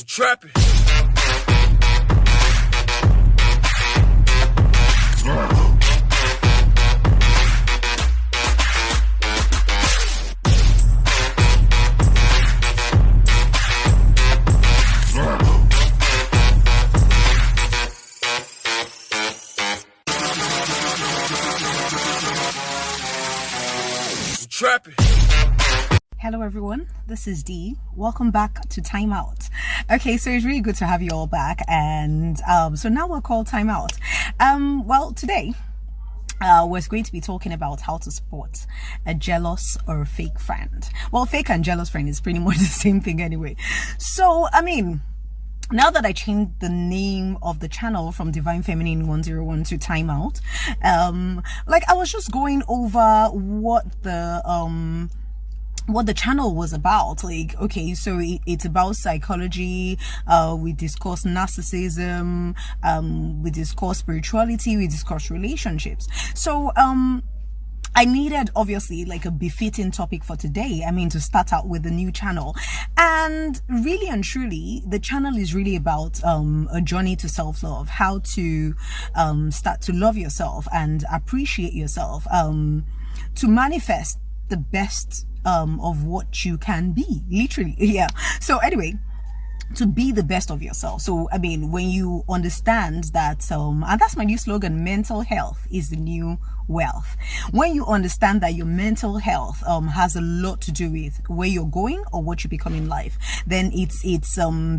Trapping. Trapping. Hello everyone, this is Dee. Welcome back to Time Out. Okay, so it's really good to have you all back, and so now we'll call Time Out. Well, today we're going to be talking about how to spot a jealous or a fake friend. Well, fake and jealous friend is pretty much the same thing anyway. So now that I changed the name of the channel from Divine Feminine 101 to Time Out, I was just going over what the channel was about. Like, okay, so it's about psychology, we discuss narcissism, we discuss spirituality, we discuss relationships. So I needed obviously like a befitting topic for today. To start out with the new channel. And really and truly, the channel is really about a journey to self-love, how to start to love yourself and appreciate yourself, to manifest the best of what you can be, literally. Yeah. So anyway, to be the best of yourself. So when you understand that and that's my new slogan, mental health is the new wealth. When you understand that your mental health has a lot to do with where you're going or what you become in life, then it's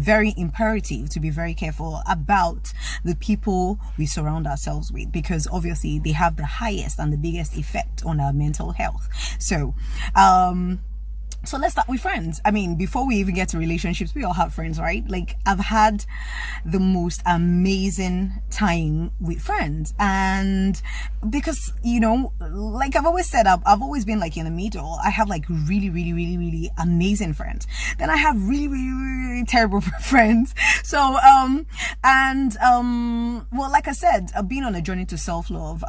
very imperative to be very careful about the people we surround ourselves with, because obviously they have the highest and the biggest effect on our mental health. So let's start with friends. Before we even get to relationships, we all have friends, right? Like, I've had the most amazing time with friends. And because, like I've always said, I've always been like in the middle. I have like really, really, really, really amazing friends. Then I have really, really, really terrible friends. So, well, like I said, I've been on a journey to self-love.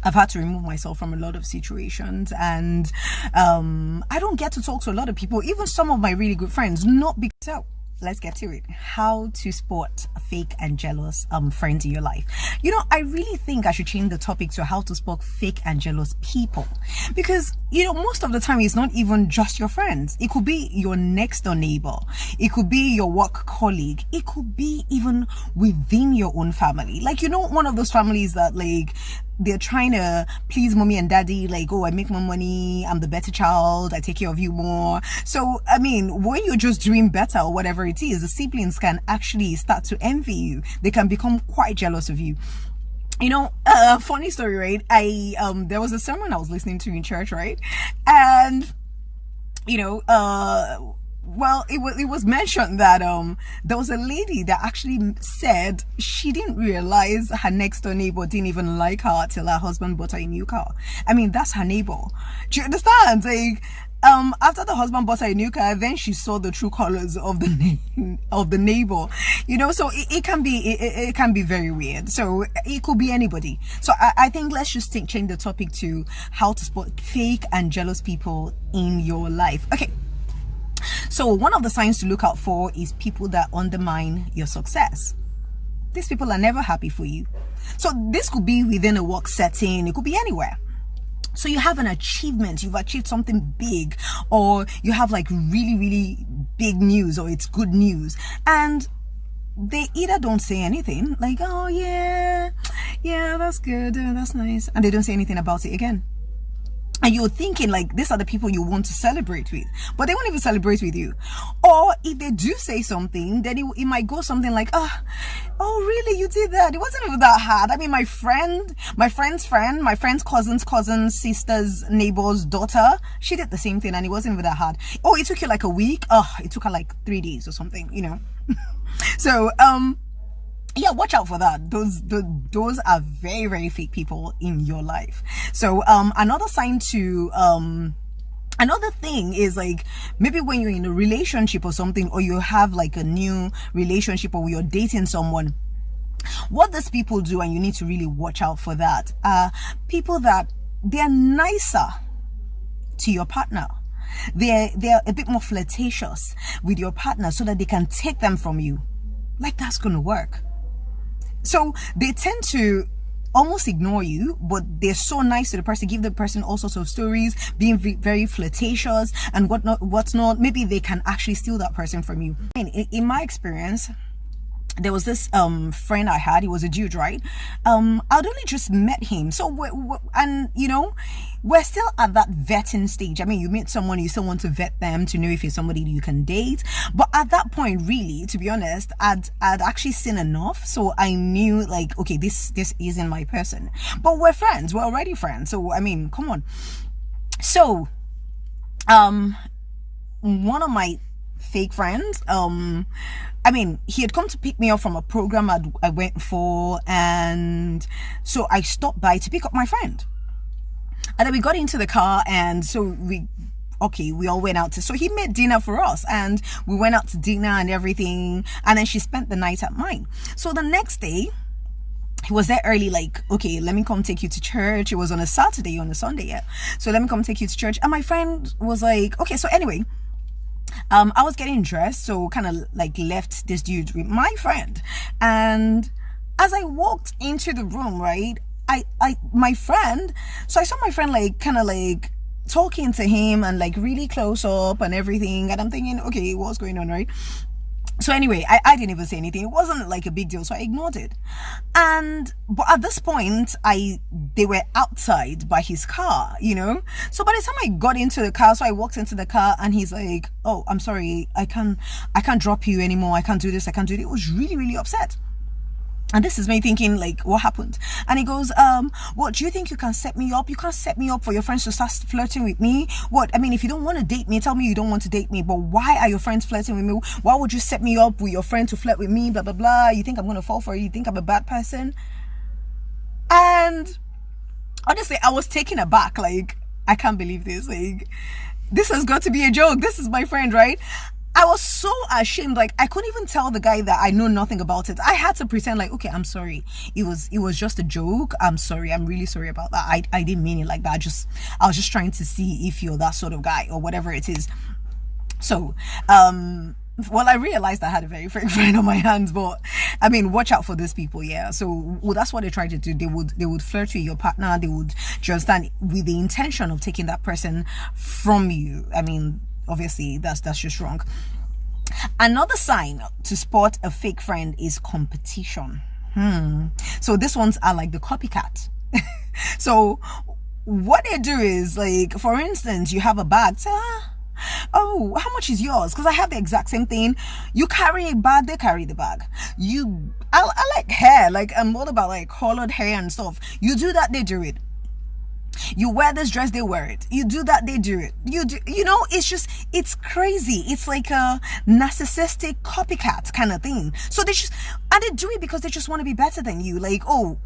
I've had to remove myself from a lot of situations, and I don't get to talk to a lot of people, even some of my really good friends, not because. So let's get to it. How to spot a fake and jealous friends in your life. I really think I should change the topic to how to spot fake and jealous people, because most of the time it's not even just your friends. It could be your next door neighbor, it could be your work colleague, it could be even within your own family. Like, one of those families that like they're trying to please mommy and daddy, like, oh, I make more money, I'm the better child, I take care of you more. So when you're just doing better or whatever it is, the siblings can actually start to envy you. They can become quite jealous of you. Funny story, right? There was a sermon I was listening to in church, right? And well, it was mentioned that there was a lady that actually said she didn't realize her next door neighbor didn't even like her till her husband bought her a new car. That's her neighbor. Do you understand? Like, after the husband bought her a new car, then she saw the true colors of the neighbor. So it can be very weird. So it could be anybody. So I think let's just change the topic to how to spot fake and jealous people in your life. Okay. So one of the signs to look out for is people that undermine your success. These people are never happy for you. So this could be within a work setting, it could be anywhere. So you have an achievement, you've achieved something big, or you have like really, really big news, or it's good news, and they either don't say anything, like, oh yeah, that's good, that's nice, and they don't say anything about it again. And you're thinking like these are the people you want to celebrate with, but they won't even celebrate with you. Or if they do say something, then it might go something like, oh really, you did that? It wasn't even that hard. My friend's friend, my friend's cousin's sister's neighbor's daughter, she did the same thing and it wasn't even that hard. Oh, it took you like a week? Oh, it took her like 3 days or something, So yeah, watch out for that. Those are very, very fake people in your life. So another sign to another thing is like maybe when you're in a relationship or something, or you have like a new relationship, or you're dating someone, what these people do, and you need to really watch out for that, people that they're nicer to your partner they're a bit more flirtatious with your partner so that they can take them from you. Like, that's gonna work. So they tend to almost ignore you, but they're so nice to the person, give the person all sorts of stories, being very flirtatious and what's not. Maybe they can actually steal that person from you. In my experience, there was this friend I had. He was a dude, right? I'd only just met him, so we're still at that vetting stage. I mean, you meet someone, you still want to vet them to know if you're somebody you can date. But at that point, really, to be honest, I'd actually seen enough, so I knew, like, okay, this isn't my person. But we're friends. We're already friends. So I mean, come on. So, one of my fake friends, I mean, he had come to pick me up from a program I went for, and so I stopped by to pick up my friend. And then we got into the car, and so we all went out so he made dinner for us, and we went out to dinner and everything, and then she spent the night at mine. So the next day, he was there early, like, okay, let me come take you to church. It was on a Saturday, on a Sunday, yeah. So let me come take you to church. And my friend was like, okay, so anyway, I was getting dressed, so kind of like left this dude with my friend. And as I walked into the room, right, I saw my friend like kind of like talking to him and like really close up and everything. And I'm thinking, okay, what's going on, right? So anyway, I didn't even say anything. It wasn't like a big deal, so I ignored it. But at this point, they were outside by his car, you know. So by the time I got into the car, so I walked into the car, and he's like, "Oh, I'm sorry, I can't drop you anymore. I can't do this. I can't do it." He was really, really upset. And this is me thinking, like, what happened? And he goes, what, do you think you can set me up? You can't set me up for your friends to start flirting with me. What? I mean, if you don't want to date me, tell me you don't want to date me. But why are your friends flirting with me? Why would you set me up with your friend to flirt with me? Blah, blah, blah. You think I'm going to fall for it? You think I'm a bad person? And honestly, I was taken aback. Like, I can't believe this. Like, this has got to be a joke. This is my friend, right? I was so ashamed. Like, I couldn't even tell the guy that I know nothing about it. I had to pretend like, okay, I'm sorry. It was just a joke. I'm sorry. I'm really sorry about that. I didn't mean it like that. I was just trying to see if you're that sort of guy or whatever it is. So, well, I realized I had a very fake friend on my hands, but I mean, watch out for these people, yeah. So, well, that's what they try to do. They would flirt with your partner. They would just stand with the intention of taking that person from you. I mean, obviously, that's just wrong. Another sign to spot a fake friend is competition. So these ones are like the copycat. So what they do is, like, for instance, you have a bag. Say, oh, how much is yours? Because I have the exact same thing. You carry a bag, they carry the bag. I like hair. Like, I'm all about like colored hair and stuff. You do that, they do it. You wear this dress, they wear it. You do that, they do it. It's crazy. It's like a narcissistic copycat kind of thing. So they do it because they just want to be better than you. Like, oh,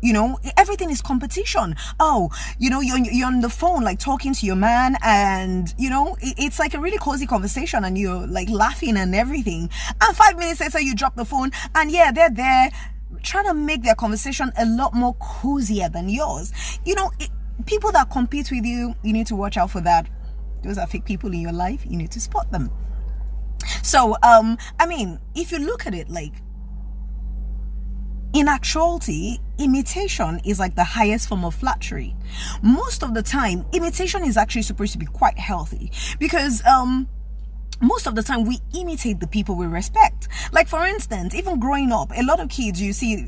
everything is competition. Oh, you're on the phone, like talking to your man, and it's like a really cozy conversation, and you're like laughing and everything. And 5 minutes later, you drop the phone, and yeah, they're there trying to make their conversation a lot more cozier than yours. People that compete with you, you need to watch out for that. Those are fake people in your life. You need to spot them. So, I mean, if you look at it, like, in actuality, imitation is like the highest form of flattery. Most of the time, imitation is actually supposed to be quite healthy, because most of the time we imitate the people we respect. Like, for instance, even growing up, a lot of kids you see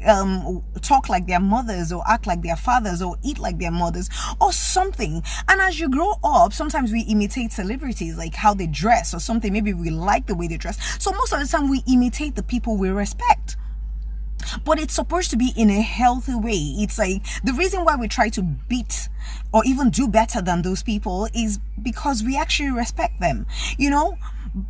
talk like their mothers, or act like their fathers, or eat like their mothers, or something. And as you grow up, sometimes we imitate celebrities, like how they dress or something. Maybe we like the way they dress. So most of the time we imitate the people we respect. But it's supposed to be in a healthy way. It's like the reason why we try to beat or even do better than those people is because we actually respect them,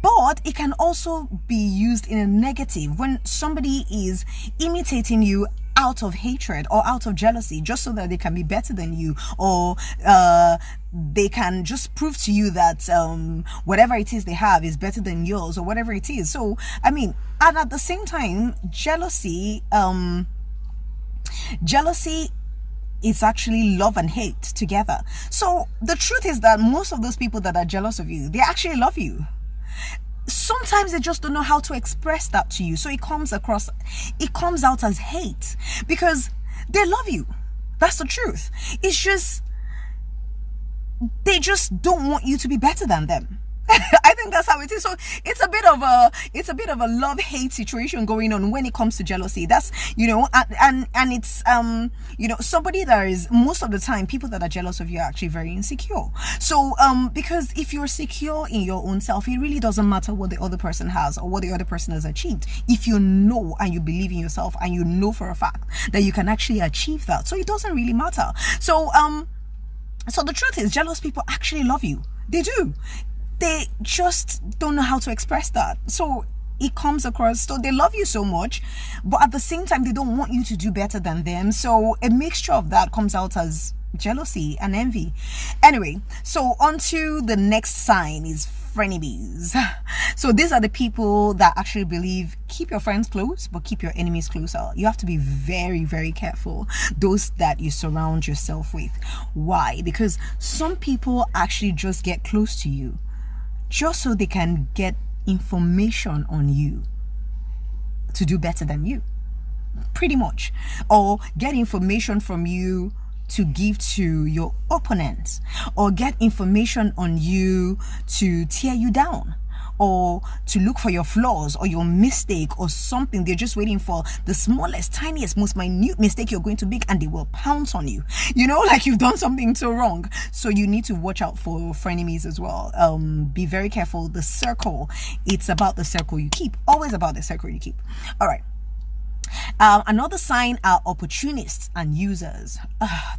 But it can also be used in a negative, when somebody is imitating you out of hatred or out of jealousy, just so that they can be better than you, or they can just prove to you that whatever it is they have is better than yours, or whatever it is. So, I mean, and at the same time, jealousy it's actually love and hate together. So the truth is that most of those people that are jealous of you, they actually love you. Sometimes they just don't know how to express that to you, so it comes out as hate, because they love you. That's the truth. It's just they just don't want you to be better than them. I think that's how it is. So it's a bit of a love-hate situation going on when it comes to jealousy. That's, and it's somebody that is, most of the time, people that are jealous of you are actually very insecure. So because if you're secure in your own self, it really doesn't matter what the other person has or what the other person has achieved. If you know and you believe in yourself and you know for a fact that you can actually achieve that, so it doesn't really matter. So the truth is, jealous people actually love you. They do. They just don't know how to express that. So it comes across, so they love you so much, but at the same time, they don't want you to do better than them. So a mixture of that comes out as jealousy and envy. Anyway, so on to the next sign is frenemies. So these are the people that actually believe keep your friends close but keep your enemies closer. You have to be very, very careful those that you surround yourself with. Why? Because some people actually just get close to you just so they can get information on you to do better than you, pretty much, or get information from you to give to your opponents, or get information on you to tear you down, or to look for your flaws or your mistake or something. They're just waiting for the smallest, tiniest, most minute mistake you're going to make, and they will pounce on you, like you've done something so wrong. So you need to watch out for frenemies as well. Be very careful. The circle, it's about the circle you keep. Always about the circle you keep. All right. Another sign are opportunists and users.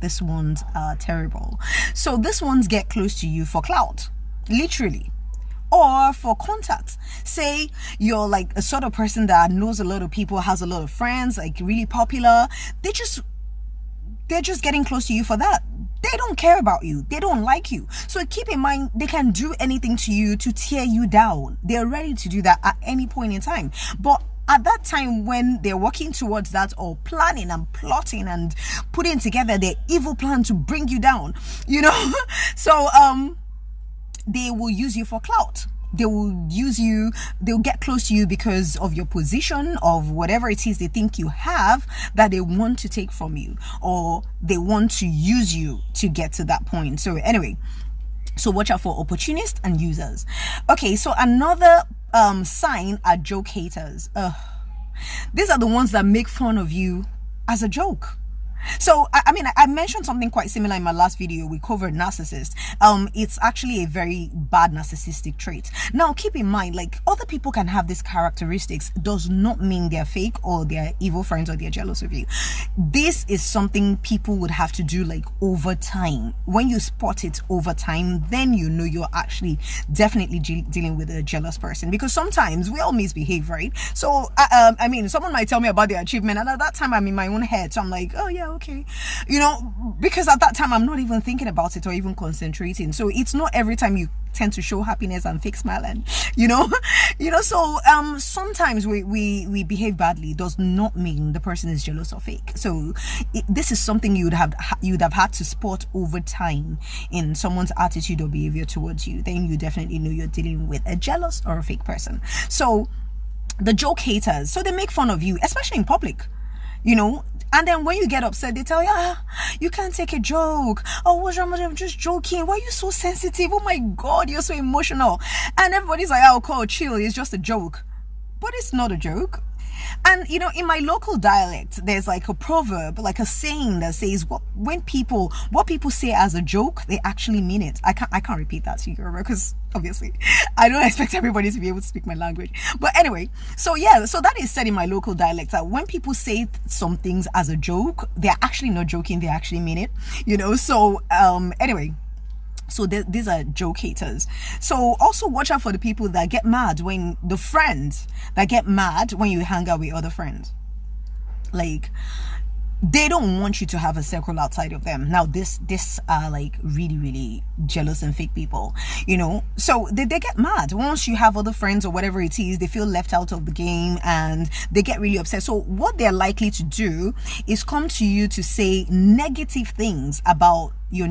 These ones are terrible. So these ones get close to you for clout, literally, or for contacts. Say you're like a sort of person that knows a lot of people, has a lot of friends, like really popular. They're just getting close to you for that. They don't care about you. They don't like you. So keep in mind, they can do anything to you to tear you down. They're ready to do that at any point in time. But at that time, when they're working towards that, or planning and plotting and putting together their evil plan to bring you down, so they will use you for clout. They will use you, they'll get close to you because of your position, of whatever it is they think you have that they want to take from you, or they want to use you to get to that point. So anyway, so watch out for opportunists and users. Okay, so another sign are joke haters. These are the ones that make fun of you as a joke. So I mentioned something quite similar in my last video. We covered narcissist. It's actually a very bad narcissistic trait. Now keep in mind, like, other people can have these characteristics, does not mean they're fake or they're evil friends or they're jealous of you. This is something people would have to do like over time. When you spot it over time, then you know you're actually definitely dealing with a jealous person, because sometimes we all misbehave, right? So someone might tell me about their achievement, and at that time I'm in my own head, so I'm like, oh yeah, okay, because at that time I'm not even thinking about it or even concentrating. So it's not every time you tend to show happiness and fake smile, and so sometimes we behave badly does not mean the person is jealous or fake. So this is something you'd have had to spot over time in someone's attitude or behavior towards you. Then you definitely know you're dealing with a jealous or a fake person. So the joke haters, so they make fun of you, especially in public, and then when you get upset, they tell you, you can't take a joke. Oh, what's wrong with you? I'm just joking. Why are you so sensitive? Oh my God, you're so emotional. And everybody's like, oh, cool, chill, it's just a joke. But it's not a joke. And in my local dialect, there's like a proverb, like a saying that says what people say as a joke, they actually mean it. I can't repeat that to you, because obviously I don't expect everybody to be able to speak my language. But anyway, so that is said in my local dialect, that when people say some things as a joke, they're actually not joking, they actually mean it. So anyway, so these are joke haters. So also watch out for the people that get mad when you hang out with other friends. Like, they don't want you to have a circle outside of them. Now this are like really, really jealous and fake people, you know. So they get mad once you have other friends or whatever it is. They feel left out of the game and they get really upset. So what they're likely to do is come to you to say negative things about your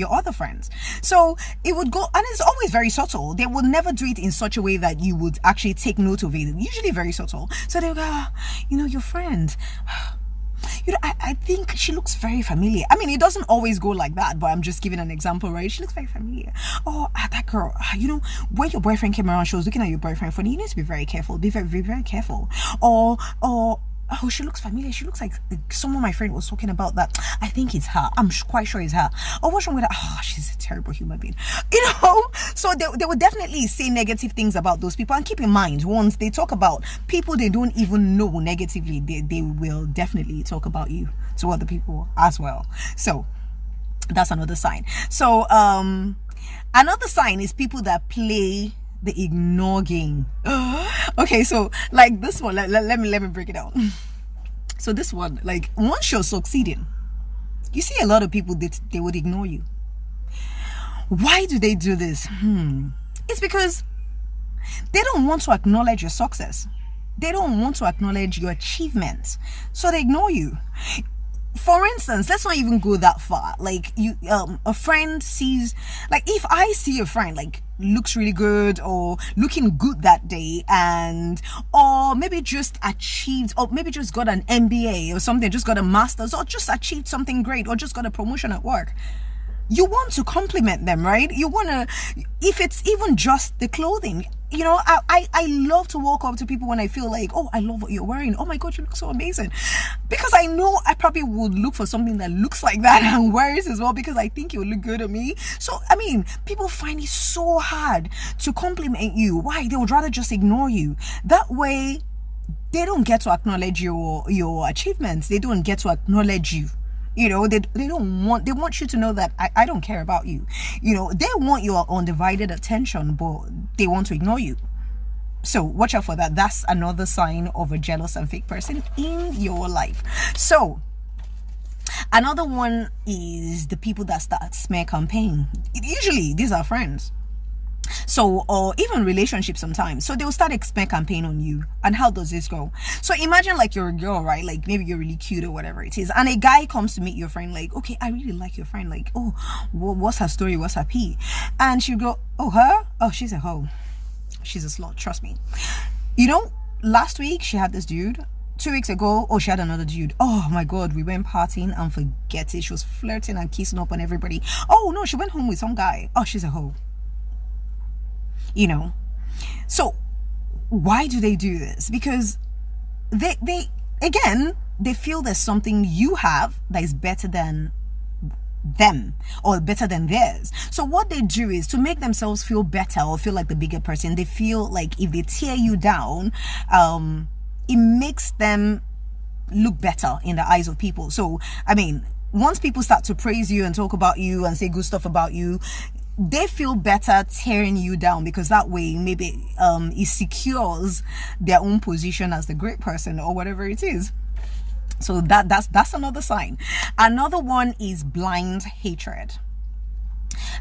other friends. So it would go, and it's always very subtle. They will never do it in such a way that you would actually take note of it. Usually very subtle. So they'll go, you know, your friend, you know, I think she looks very familiar. I mean, it doesn't always go like that, but I'm just giving an example, right? She looks very familiar. Oh, that girl, you know, when your boyfriend came around, she was looking at your boyfriend funny. You need to be very careful. Be very, very, very careful. Or oh, she looks familiar. She looks like someone my friend was talking about that. I think it's her. I'm quite sure it's her. Oh, what's wrong with her? Oh, she's a terrible human being. You know? So they will definitely say negative things about those people. And keep in mind, once they talk about people they don't even know negatively, they will definitely talk about you to other people as well. So that's another sign. So another sign is people that play the ignore game. Okay, so like this one, let me break it down. So this one, like once you're succeeding, you see a lot of people they would ignore you. Why do they do this? It's because they don't want to acknowledge your success. They don't want to acknowledge your achievements, so they ignore you. For instance, let's not even go that far. Like you, a friend sees, like if I see a friend like looks really good or looking good that day, and or maybe just achieved, or maybe just got an MBA or something, just got a master's, or just achieved something great, or just got a promotion at work. You want to compliment them, right? You want to, if it's even just the clothing. You know, I love to walk up to people when I feel like, oh, I love what you're wearing. Oh my God, you look so amazing. Because I know I probably would look for something that looks like that and wear it as well, because I think it would look good on me. So, I mean, people find it so hard to compliment you. Why? They would rather just ignore you. That way, they don't get to acknowledge your achievements. They don't get to acknowledge you. You know, they want you to know that I don't care about you. You know, they want your undivided attention, but they want to ignore you. So watch out for that. That's another sign of a jealous and fake person in your life. So another one is the people that start smear campaign. Usually these are friends. So, or even relationships sometimes. So they'll start a smear campaign on you. And how does this go? So imagine like you're a girl, right? Like maybe you're really cute or whatever it is. And a guy comes to meet your friend like, okay, I really like your friend. Like, oh, what's her story? What's her pee? And she'll go, oh, her? Oh, she's a hoe. She's a slut. Trust me. You know, last week she had this dude. 2 weeks ago, oh, she had another dude. Oh my God, we went partying and forget it. She was flirting and kissing up on everybody. Oh no, she went home with some guy. Oh, she's a hoe. You know, so why do they do this? Because they feel there's something you have that is better than them or better than theirs. So what they do is to make themselves feel better or feel like the bigger person. They feel like if they tear you down, it makes them look better in the eyes of people. So I mean, once people start to praise you and talk about you and say good stuff about you, they feel better tearing you down, because that way maybe it secures their own position as the great person or whatever it is. So that's another sign. Another one is blind hatred.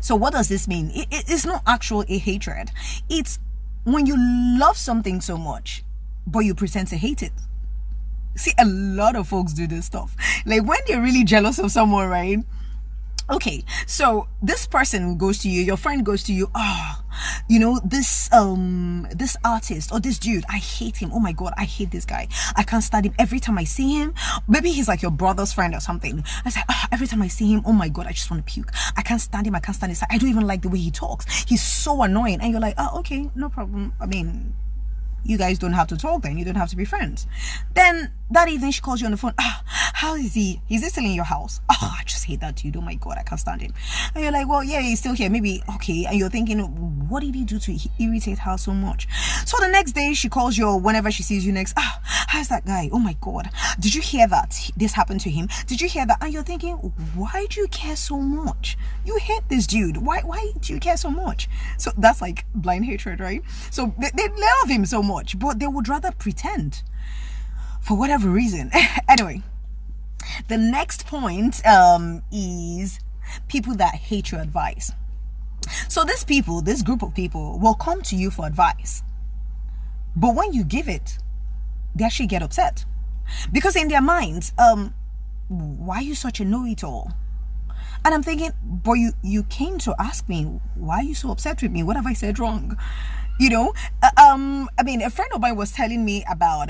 So what does this mean? It's not actual a hatred. It's when you love something so much but you pretend to hate it. See, a lot of folks do this stuff. Like when they're really jealous of someone, right? Okay, so this person goes to you, your friend goes to you, oh, you know, this artist or this dude, I hate him. Oh my God, I hate this guy. I can't stand him. Every time I see him, maybe he's like your brother's friend or something. I say, oh, every time I see him, oh my God, I just want to puke. I can't stand him. I can't stand his side. I don't even like the way he talks. He's so annoying. And you're like, oh, okay, no problem. I mean, you guys don't have to talk then. You don't have to be friends. Then that evening she calls you on the phone. How is he? Is he still in your house? Oh, I just hate that dude. Oh my God, I can't stand him. And you're like, well, yeah, he's still here. Maybe, okay. And you're thinking, what did he do to irritate her so much? So the next day she calls you, or whenever she sees you next, how's that guy? Oh my God. Did you hear that this happened to him? Did you hear that? And you're thinking, why do you care so much? You hate this dude. Why do you care so much? So that's like blind hatred, right? So they love him so much, but they would rather pretend for whatever reason. Anyway, The next point is people that hate your advice. So these people, this group of people, will come to you for advice, but when you give it, they actually get upset, because in their minds, why are you such a know-it-all? And I'm thinking, but you came to ask me, why are you so upset with me? What have I said wrong? You know, I mean, a friend of mine was telling me about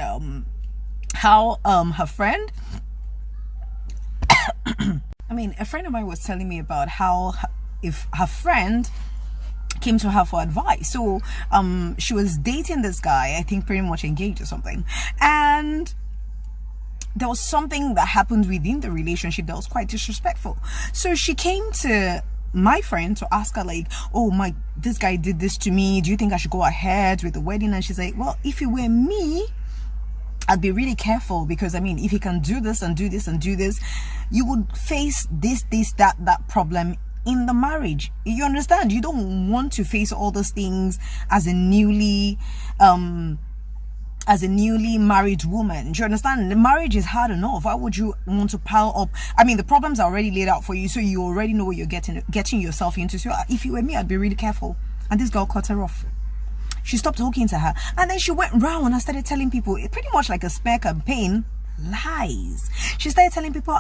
how her friend a friend of mine was telling me about how if her friend came to her for advice. So she was dating this guy, I think pretty much engaged or something, and there was something that happened within the relationship that was quite disrespectful. So she came to my friend to ask her, like, oh, this guy did this to me, do you think I should go ahead with the wedding? And she's like, well, if it were me, I'd be really careful, because I mean, if he can do this and do this and do this, you would face this, that problem in the marriage. You understand? You don't want to face all those things as a newly married woman. Do you understand? The marriage is hard enough. Why would you want to pile up? I mean, the problems are already laid out for you, so you already know what you're getting yourself into. So if you were me, I'd be really careful. And this girl cut her off. She stopped talking to her, and then she went round and started telling people, pretty much like a smear campaign, lies. She started telling people,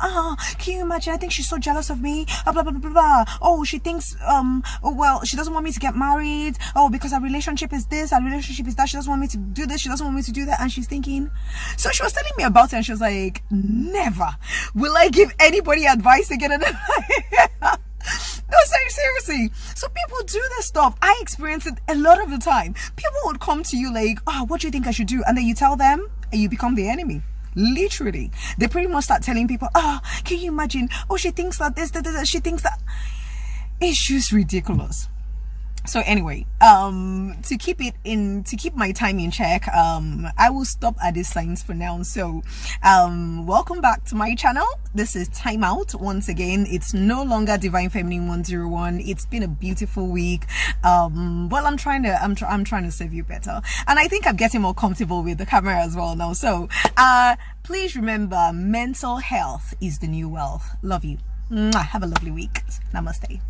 can you imagine, I think she's so jealous of me, blah blah blah blah blah. Oh, she thinks well, she doesn't want me to get married, because our relationship is this, our relationship is that, she doesn't want me to do this, she doesn't want me to do that. And she's thinking, so she was telling me about it, and she was like, never will I give anybody advice again. And no, seriously. So people do this stuff. I experience it a lot of the time. People would come to you like, what do you think I should do? And then you tell them, and you become the enemy. Literally, they pretty much start telling people, can you imagine, she thinks that this, she thinks that. It's just ridiculous. So anyway, to keep my time in check, I will stop at these signs for now. So welcome back to my channel. This is Time Out. Once again, it's no longer Divine Feminine 101. It's been a beautiful week. Well, I'm trying to serve you better, and I think I'm getting more comfortable with the camera as well now. So please remember, mental health is the new wealth. Love you. Mwah. Have a lovely week. Namaste.